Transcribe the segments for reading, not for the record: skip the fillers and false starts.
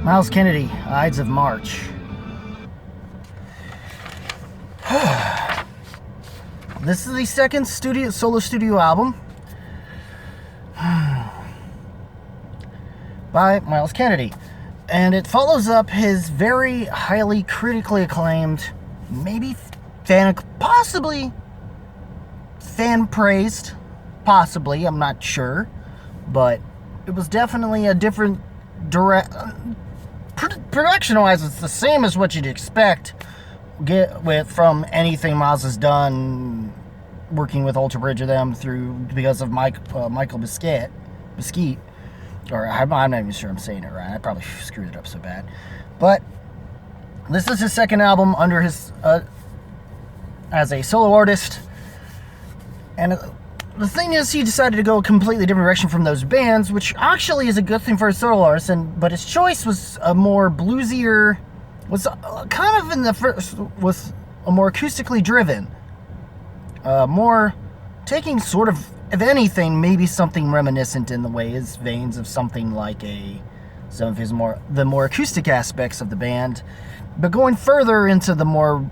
Myles Kennedy, Ides of March. This is the second solo studio album by Myles Kennedy, and it follows up his very highly critically acclaimed, possibly fan praised, possibly, I'm not sure, but it was definitely a different production-wise. It's the same as what you'd expect from anything Myles has done, working with Alter Bridge of them because of Michael Mesquite, or I'm not even sure I'm saying it right. I probably screwed it up so bad, but this is his second album under his as a solo artist, and the thing is, he decided to go a completely different direction from those bands, which actually is a good thing for a solo artist. But his choice was a more bluesier, was a more acoustically driven, more taking sort of, if anything, maybe something reminiscent in the veins of something like some of the more acoustic aspects of the band, but going further into more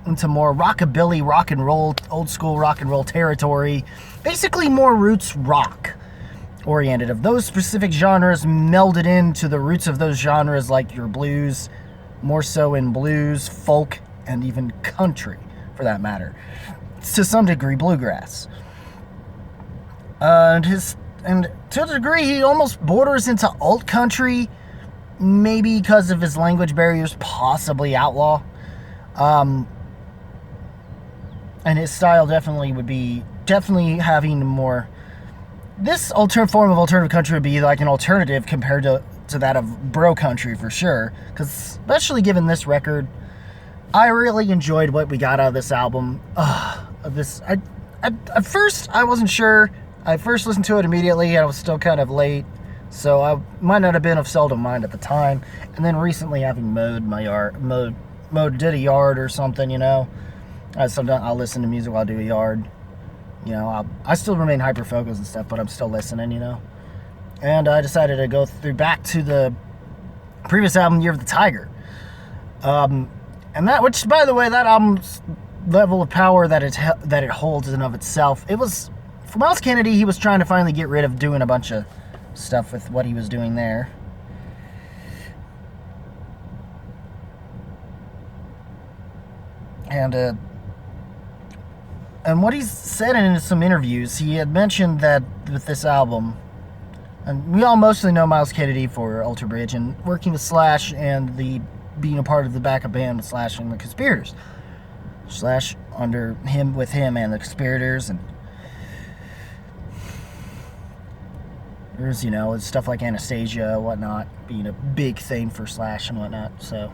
rockabilly, rock and roll, old school rock and roll territory, basically more roots rock oriented, of those specific genres melded into the roots of those genres, like your blues, more so in blues, folk, and even country, for that matter, to some degree bluegrass. And to a degree, he almost borders into alt country, maybe because of his language barriers, possibly outlaw. And his style would be having more. This form of alternative country would be like an alternative compared to that of bro country, for sure. Because especially given this record, I really enjoyed what we got out of this album. At first, I wasn't sure. I first listened to it immediately. I was still kind of late, so I might not have been of sold of mind at the time. And then recently, having did a yard or something, sometimes I'll listen to music while I do a yard. I still remain hyper-focused and stuff, but I'm still listening, And I decided to go back to the previous album, Year of the Tiger. And which, by the way, that album's level of power that it holds in and of itself, it was, for Myles Kennedy, he was trying to finally get rid of doing a bunch of stuff with what he was doing there. And what he's said in some interviews, he had mentioned that with this album, and we all mostly know Myles Kennedy for Alter Bridge and working with Slash and being a part of the backup band with Slash and the Conspirators. Slash with him and the Conspirators, and there's, stuff like Anastasia, whatnot, being a big thing for Slash and whatnot, so.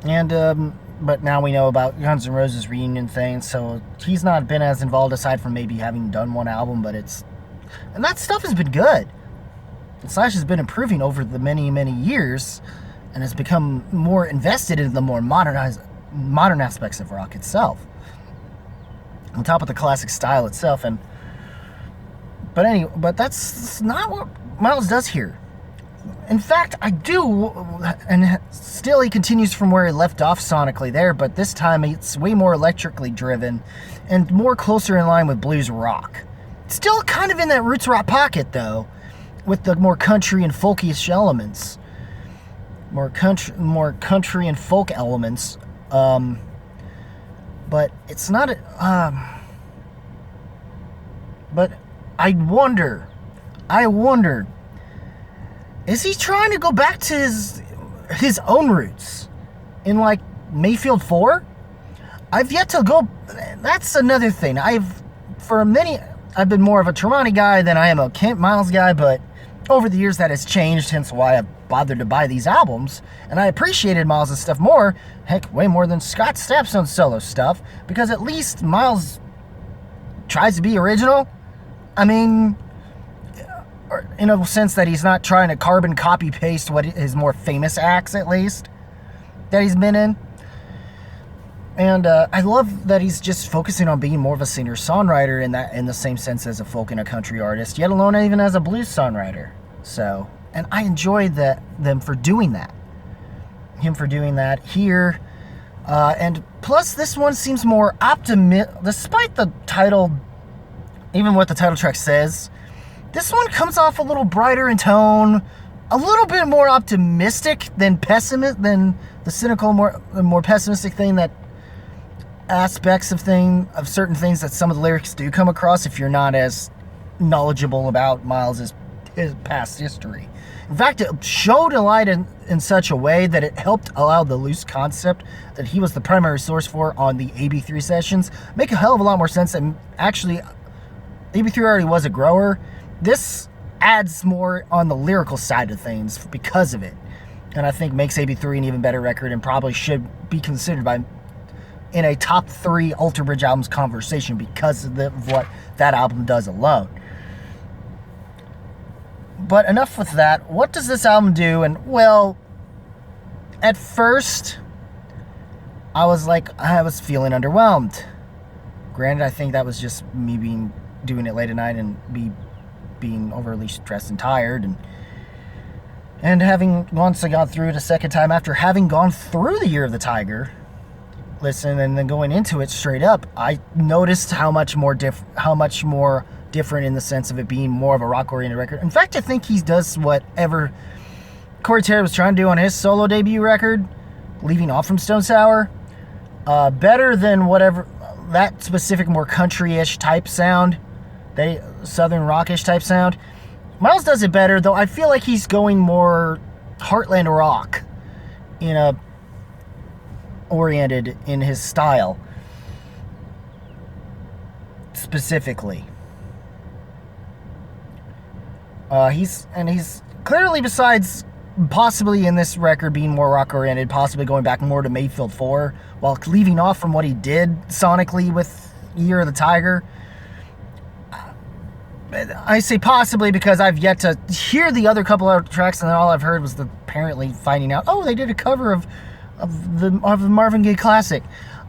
And, but now we know about Guns N' Roses reunion thing, so he's not been as involved aside from maybe having done one album, and that stuff has been good. And Slash has been improving over the many, many years, and has become more invested in the more modern aspects of rock itself, on top of the classic style itself. But that's not what Myles does here. In fact, I do, and still he continues from where he left off sonically there, but this time it's way more electrically driven and more closer in line with blues rock. Still kind of in that roots rock pocket, though, with the more country and folkish elements. More country and folk elements. But it's not but I wonder, is he trying to go back to his own roots in like Mayfield 4? I've yet to go. That's another thing. I've been more of a Tremonti guy than I am a Myles guy, but over the years that has changed, hence why I bothered to buy these albums, and I appreciated Myles' stuff more, heck, way more than Scott Stapp's solo stuff, because at least Myles tries to be original. I mean, in a sense that he's not trying to carbon copy paste what his more famous acts, at least, that he's been in. And I love that he's just focusing on being more of a singer-songwriter in the same sense as a folk and a country artist, yet alone even as a blues songwriter. So and I enjoy them for doing that. Him for doing that here. And plus, this one seems more optimistic, despite the title, even what the title track says. This one comes off a little brighter in tone, a little bit more optimistic than than the cynical, more pessimistic thing that aspects of certain things that some of the lyrics do come across if you're not as knowledgeable about Myles' his past history. In fact, it showed a light in such a way that it helped allow the loose concept that he was the primary source for on the AB3 sessions make a hell of a lot more sense. And actually, AB3 already was a grower. This adds more on the lyrical side of things because of it. And I think makes AB3 an even better record and probably should be considered in a top 3 Alter Bridge albums conversation because of what that album does alone. But enough with that. What does this album do? And, well, at first, I was feeling underwhelmed. Granted, I think that was just me doing it late at night and being overly stressed and tired. And having once I got through it a second time after having gone through the Year of the Tiger, and then going into it straight up, I noticed how much more different in the sense of it being more of a rock-oriented record. In fact, I think he does whatever Corey Taylor was trying to do on his solo debut record, leaving off from Stone Sour, better than whatever that specific more country-ish type sound, southern rock-ish type sound. Myles does it better, though I feel like he's going more Heartland rock oriented in his style specifically. He's clearly, besides possibly in this record being more rock oriented, possibly going back more to Mayfield 4, while leaving off from what he did sonically with Year of the Tiger. I say possibly because I've yet to hear the other couple of tracks, and then all I've heard was apparently finding out, they did a cover of the Marvin Gaye classic.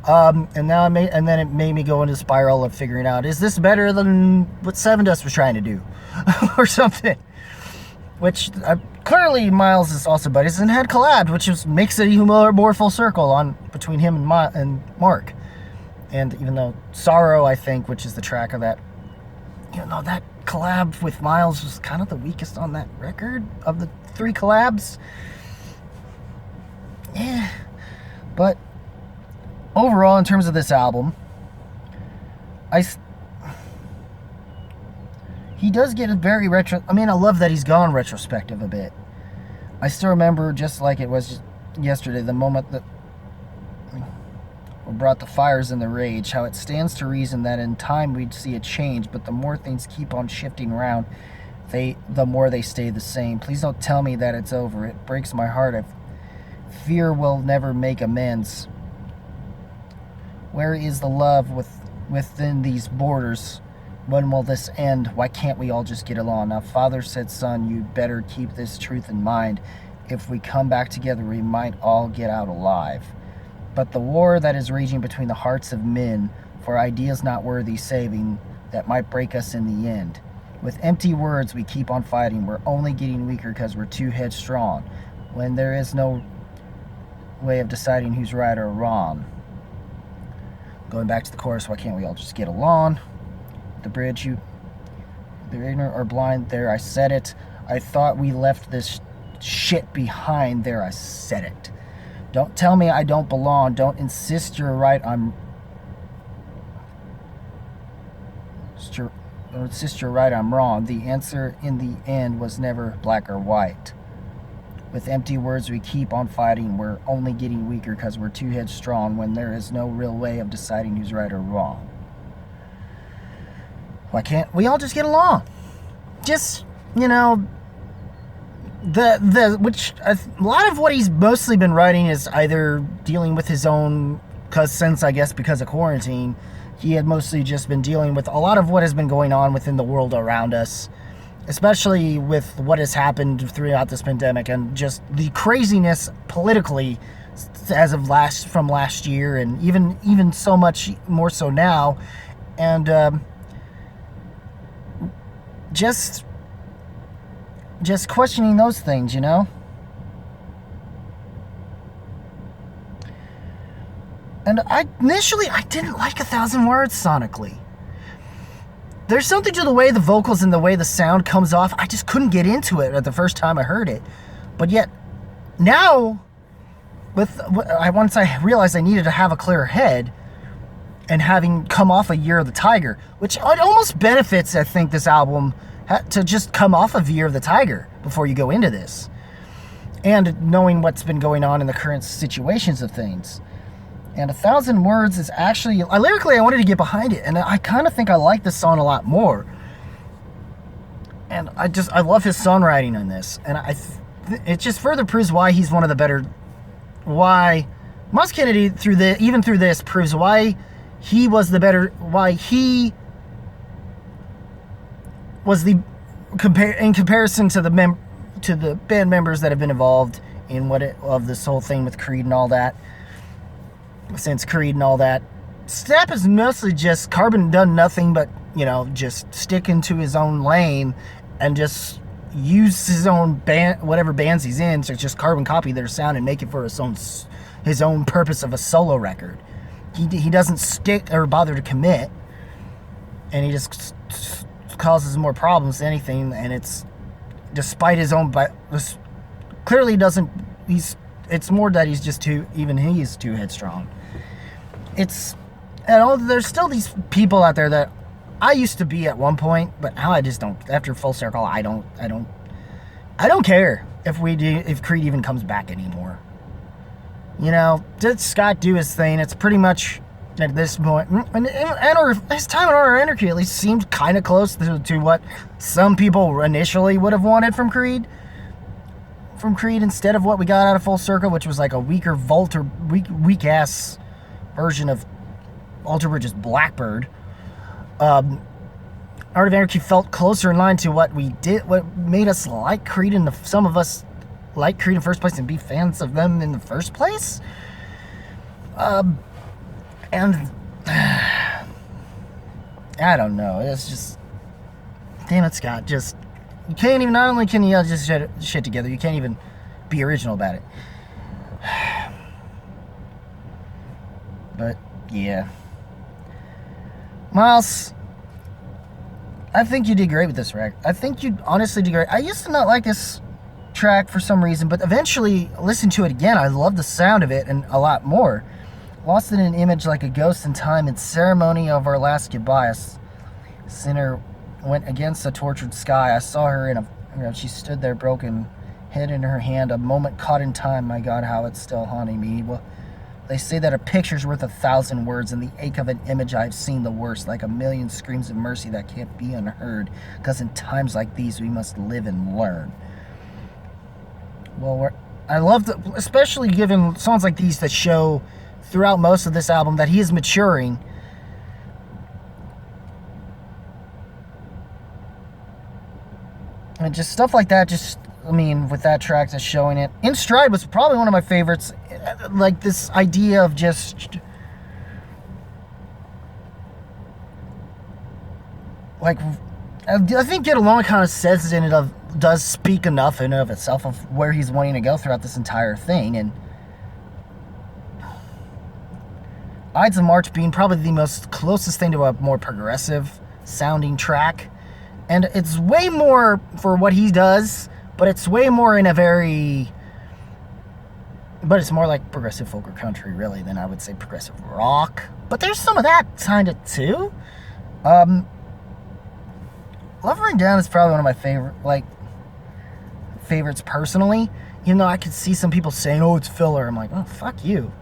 And then it made me go into a spiral of figuring out, is this better than what Seven Dust was trying to do? Or something. Which, clearly Myles is also buddies and had collabed, which makes it even more full circle between him and Mark. And even though Sorrow, I think, which is the track of that, that collab with Myles was kind of the weakest on that record of the 3 collabs. Yeah. But overall, in terms of this album, he does get a very retro. I love that he's gone retrospective a bit. I still remember, just like it was yesterday, the moment that brought the fires and the rage, how it stands to reason that in time we'd see a change, but the more things keep on shifting around, the more they stay the same. Please don't tell me that it's over. It breaks my heart. I fear we'll never make amends. Where is the love within these borders? When will this end? Why can't we all just get along? Now, Father said, son, you'd better keep this truth in mind. If we come back together, we might all get out alive. But the war that is raging between the hearts of men for ideas not worthy saving, that might break us in the end. With empty words, we keep on fighting. We're only getting weaker because we're too headstrong. When there is no way of deciding who's right or wrong. Going back to the chorus, why can't we all just get along? The bridge, they're ignorant or blind, there I said it. I thought we left this shit behind, there I said it. Don't tell me I don't belong, don't insist you're right, I'm wrong. The answer in the end was never black or white. With empty words we keep on fighting, we're only getting weaker because we're too headstrong when there is no real way of deciding who's right or wrong. Why can't we all just get along? Just, a lot of what he's mostly been writing is either dealing with his own, because of quarantine, he had mostly just been dealing with a lot of what has been going on within the world around us, especially with what has happened throughout this pandemic and just the craziness politically as of last year, and even so much more so now, and just just questioning those things, you know? And initially I didn't like 1,000 Words sonically. There's something to the way the vocals and the way the sound comes off. I just couldn't get into it at the first time I heard it. But yet, now, once I realized I needed to have a clear head, and having come off a Year of the Tiger, which it almost benefits, I think, this album to just come off of Year of the Tiger before you go into this. And knowing what's been going on in the current situations of things. And 1,000 Words is actually, lyrically, I wanted to get behind it, and I kind of think I like this song a lot more. And I love his songwriting on this, and it just further proves why he's one of the better. Why Myles Kennedy through this proves why he was the better. Why he was the in comparison to the band members that have been involved in of this whole thing with Creed and all that. Since Creed and all that, Stapp is mostly just Carbon done nothing but, you know, just stick into his own lane and just use his own band, whatever bands he's in, to just carbon copy their sound and make it for his own purpose of a solo record. He doesn't stick or bother to commit, and he just causes more problems than anything. And it's despite his own, but clearly doesn't. It's more that he's just too headstrong. There's still these people out there that I used to be at one point, but now I just don't. After Full Circle, I don't care if Creed even comes back anymore. You know, did Scott do his thing? It's pretty much at this point, and his time in Honor Anarchy at least seemed kind of close to what some people initially would have wanted from Creed. Instead of what we got out of Full Circle, which was like a weaker weak ass version of Alter Bridge's Blackbird. Art of Anarchy felt closer in line to what made us like Creed, and some of us like Creed in the first place and be fans of them in the first place. And I don't know. It's just, damn it, Scott. Just, you can't even. Not only can you just shit together, you can't even be original about it. But yeah, Myles, I think you did great with this record. I think you honestly did great. I used to not like this track for some reason, but eventually listened to it again. I love the sound of it and a lot more. Lost in an image like a ghost in time in ceremony of our last goodbye. Sinner went against a tortured sky. I saw her she stood there, broken head in her hand, a moment caught in time. My God, how it's still haunting me. Well, they say that a picture's worth 1,000 words, and the ache of an image I've seen the worst, like a million screams of mercy that can't be unheard, because in times like these we must live and learn. Well, I love especially given songs like these that show throughout most of this album that he is maturing. And just stuff like that, with that track, just showing it. In Stride was probably one of my favorites. Like this idea of just, like, I think Get Along kind of says it does speak enough in and of itself of where he's wanting to go throughout this entire thing. And Ides of March being probably the most closest thing to a more progressive sounding track. And it's way more for what he does, but it's way more in but it's more like progressive folk or country, really, than I would say progressive rock. But there's some of that kind of too. Love Rain Down is probably one of my favorites personally. Even though I could see some people saying, "Oh, it's filler." I'm like, "Oh, fuck you."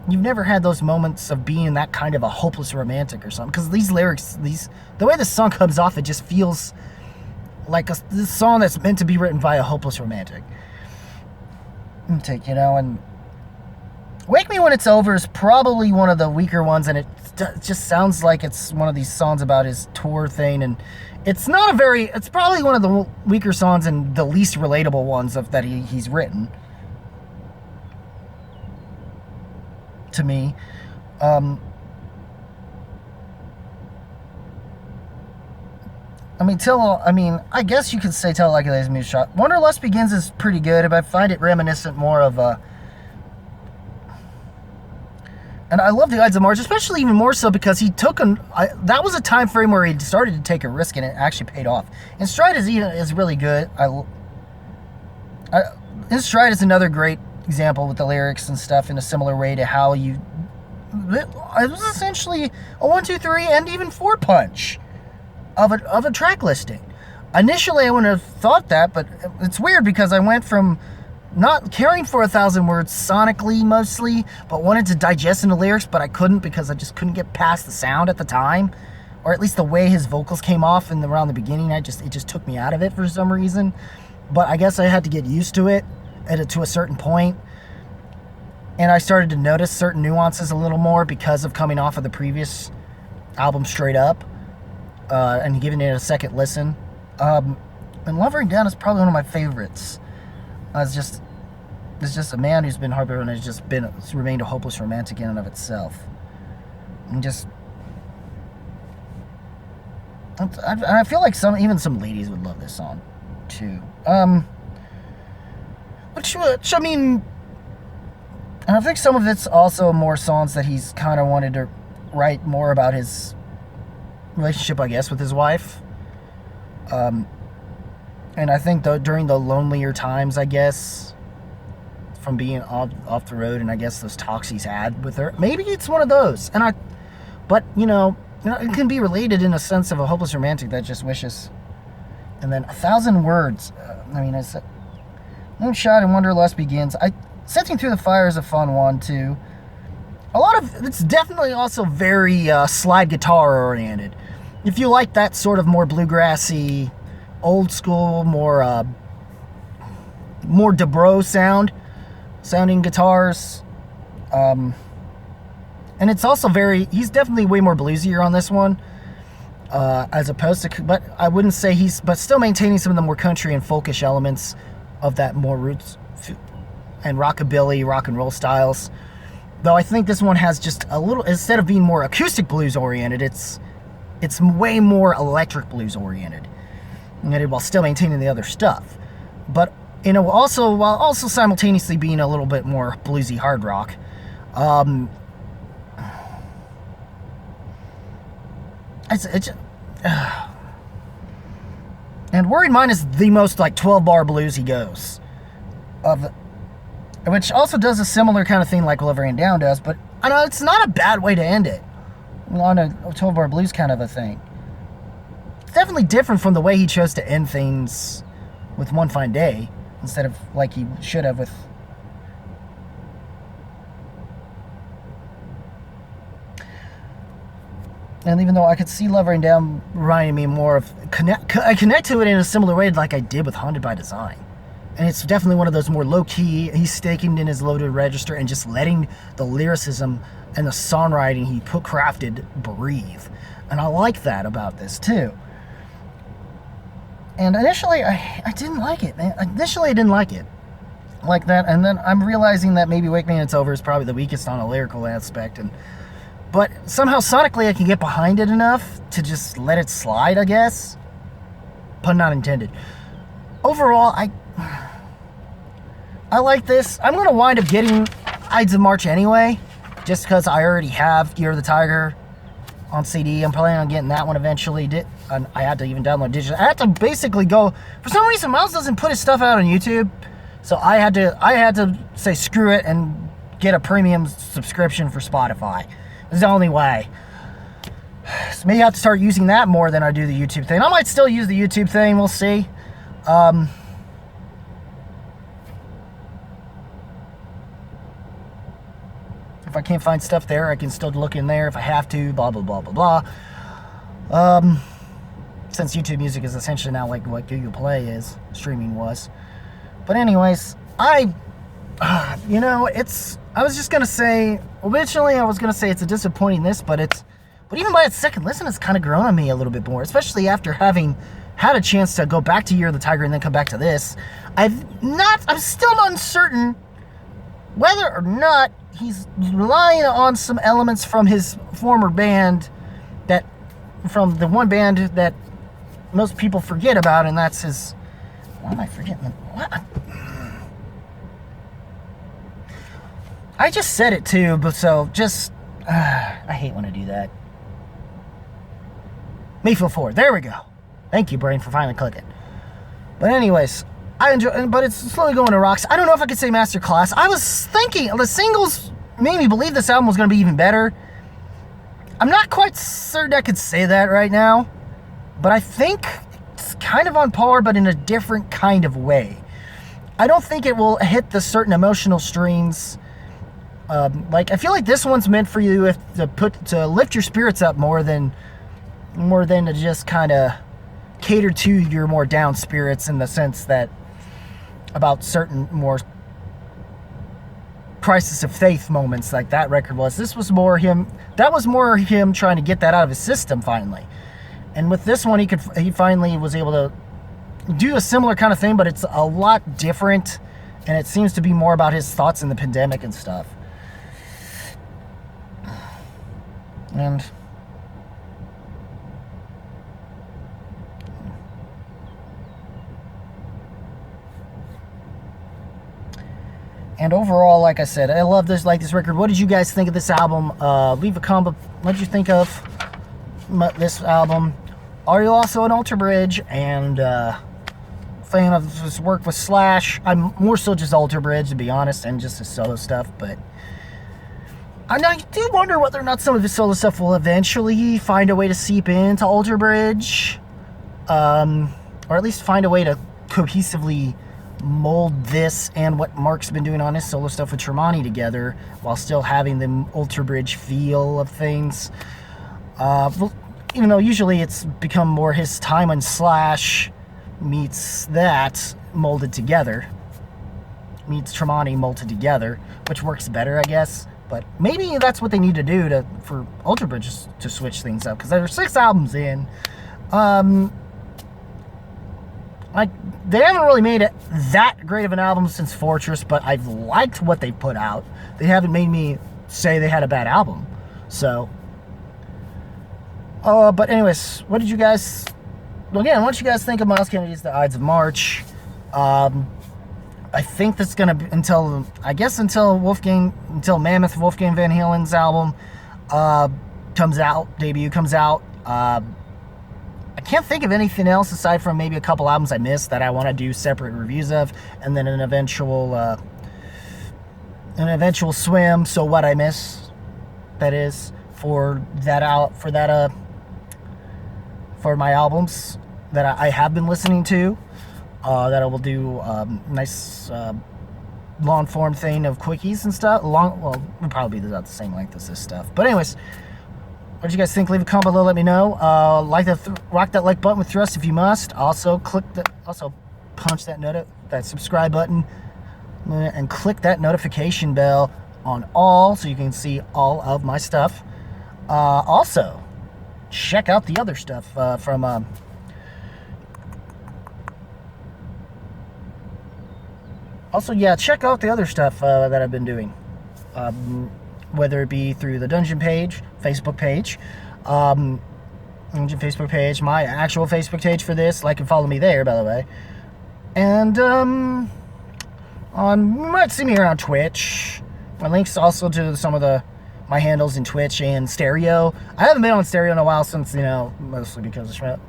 You've never had those moments of being that kind of a hopeless romantic or something. Because these lyrics, the way the song comes off, it just feels like this song that's meant to be written by a hopeless romantic. And Wake Me When It's Over is probably one of the weaker ones, and it just sounds like it's one of these songs about his tour thing, and it's probably one of the weaker songs and the least relatable ones that he's written. To me. I guess you could say Till Like a Lazy Moose Shot. Wanderlust Begins is pretty good, but I find it reminiscent more of a... And I love the Ides of March, especially even more so because he took that was a time frame where he started to take a risk and it actually paid off. And Stride is really good. In Stride is another great example with the lyrics and stuff in a similar way to how it was essentially a 1, 2, 3, and even 4 punch of a track listing. Initially, I wouldn't have thought that, but it's weird because I went from not caring for 1,000 words sonically mostly, but wanted to digest into lyrics, but I couldn't because I just couldn't get past the sound at the time, or at least the way his vocals came off around the beginning. It just took me out of it for some reason. But I guess I had to get used to it to a certain point, and I started to notice certain nuances a little more because of coming off of the previous album straight up, and giving it a second listen. And Lowering Down is probably one of my favorites. It's just a man who's been heartbroken and has remained a hopeless romantic in and of itself. And I feel like even some ladies would love this song too. Which I mean, and I think some of it's also more songs that he's kind of wanted to write more about his relationship, I guess, with his wife. And I think during the lonelier times, I guess, from being off the road, and I guess those talks he's had with her, maybe it's one of those. But it can be related in a sense of a hopeless romantic that just wishes. And then 1,000 words. I said, Moonshot and Wanderlust Begins. Setting Through the Fire is a fun one too. It's definitely also very slide guitar oriented. If you like that sort of more bluegrassy, old school, more Dubrow sounding guitars, and it's also he's definitely way more bluesier on this one, as opposed to, but I wouldn't say but still maintaining some of the more country and folkish elements of that more roots and rockabilly, rock and roll styles. Though I think this one has just a little, instead of being more acoustic blues oriented, it's way more electric blues oriented, while still maintaining the other stuff. But while also simultaneously being a little bit more bluesy hard rock. And Worried Mind is the most 12-bar blues he goes, which also does a similar kind of thing like Lowering Down does, but I know it's not a bad way to end it on a 12-bar blues kind of a thing. It's definitely different from the way he chose to end things with One Fine Day, instead of like he should have with... And even though I could see Lowering Down reminding me more of... I connect to it in a similar way like I did with Haunted by Design. And it's definitely one of those more low-key, he's staking in his loaded register and just letting the lyricism and the songwriting he crafted breathe. And I like that about this, too. And initially, I didn't like it, man. Initially, I didn't like it like that. And then I'm realizing that maybe Wake Me When It's Over is probably the weakest on a lyrical aspect. But somehow, sonically, I can get behind it enough to just let it slide, I guess. Pun not intended. Overall, I like this. I'm going to wind up getting Ides of March anyway, just because I already have Year of the Tiger on CD. I'm planning on getting that one eventually. I had to even download digital. I had to basically go... For some reason, Myles doesn't put his stuff out on YouTube, so I had to say screw it and get a premium subscription for Spotify. It's the only way. So maybe I have to start using that more than I do the YouTube thing. I might still use the YouTube thing. We'll see. If I can't find stuff there, I can still look in there if I have to, blah, blah, blah, blah, blah. Since YouTube Music is essentially now like what Google Play is, streaming was. But anyways, I was just going to say, originally I was going to say it's a disappointing but even by its second listen, it's kind of grown on me a little bit more, especially after having had a chance to go back to Year of the Tiger and then come back to this. I'm still uncertain whether or not he's relying on some elements from his former band, from the one band that most people forget about, and that's his... Why am I forgetting? What? I just said it too, but so just... I hate when I do that. Mayfield 4. There we go. Thank you, brain, for finally clicking. But anyways, I enjoy... But it's slowly going to rocks. I don't know if I could say masterclass. I was thinking... The singles made me believe this album was going to be even better. I'm not quite certain I could say that right now. But I think it's kind of on par, but in a different kind of way. I don't think it will hit the certain emotional strings. Like, I feel like this one's meant for you to lift your spirits up more than to just kind of cater to your more down spirits, in the sense that about certain more crisis of faith moments like that record was. This was more him. That was more him trying to get that out of his system finally. And with this one, he finally was able to do a similar kind of thing, but it's a lot different, and it seems to be more about his thoughts in the pandemic and stuff. And overall, like I said, I love this record. What did you guys think of this album? Leave a comment. What did you think of this album? Are you also an Alter Bridge and fan of his work with Slash? I'm more so just Alter Bridge, to be honest, and just his solo stuff. But I do wonder whether or not some of his solo stuff will eventually find a way to seep into Alter Bridge, or at least find a way to cohesively mold this and what Mark's been doing on his solo stuff with Tremonti together, while still having the Alter Bridge feel of things. Even though usually it's become more his time on Slash meets that molded together, meets Tremonti molded together, which works better, I guess. But maybe that's what they need to do for Alter Bridge to switch things up, because there are 6 albums in. They haven't really made it that great of an album since Fortress, but I've liked what they put out. They haven't made me say they had a bad album. So, but anyways, what did you guys think of Myles Kennedy's The Ides of March? I think that's gonna be until Mammoth Wolfgang Van Halen's album debut comes out. I can't think of anything else aside from maybe a couple albums I missed that I want to do separate reviews of, and then an eventual swim. So what I miss, that is, for my albums that I have been listening to, that I will do nice long form thing of quickies and stuff. We'll probably be about the same length as this stuff. But anyways, what do you guys think? Leave a comment below. Let me know. Rock that like button with thrust if you must. Also punch that subscribe button, and click that notification bell on all, so you can see all of my stuff. Also, check out the other stuff from. Check out the other stuff that I've been doing. Whether it be through the Dungeon page, Facebook page, Dungeon Facebook page, my actual Facebook page for this, like and follow me there, by the way. And you might see me around Twitch. My links also to some of my handles in Twitch and Stereo. I haven't been on Stereo in a while since, mostly because of Schmidt.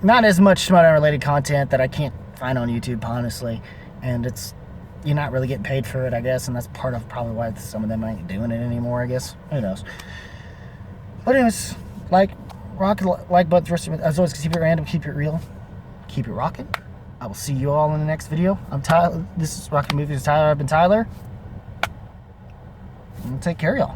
Not as much Schmidt-related content that I can't find on YouTube, honestly, and you're not really getting paid for it, I guess, and that's part of probably why some of them ain't doing it anymore, I guess. Who knows? But anyways, rock the like button. As always, keep it random, keep it real, keep it rocking. I will see you all in the next video. I'm Tyler. This is Rockin' Movies with Tyler. I've been Tyler. And take care, y'all.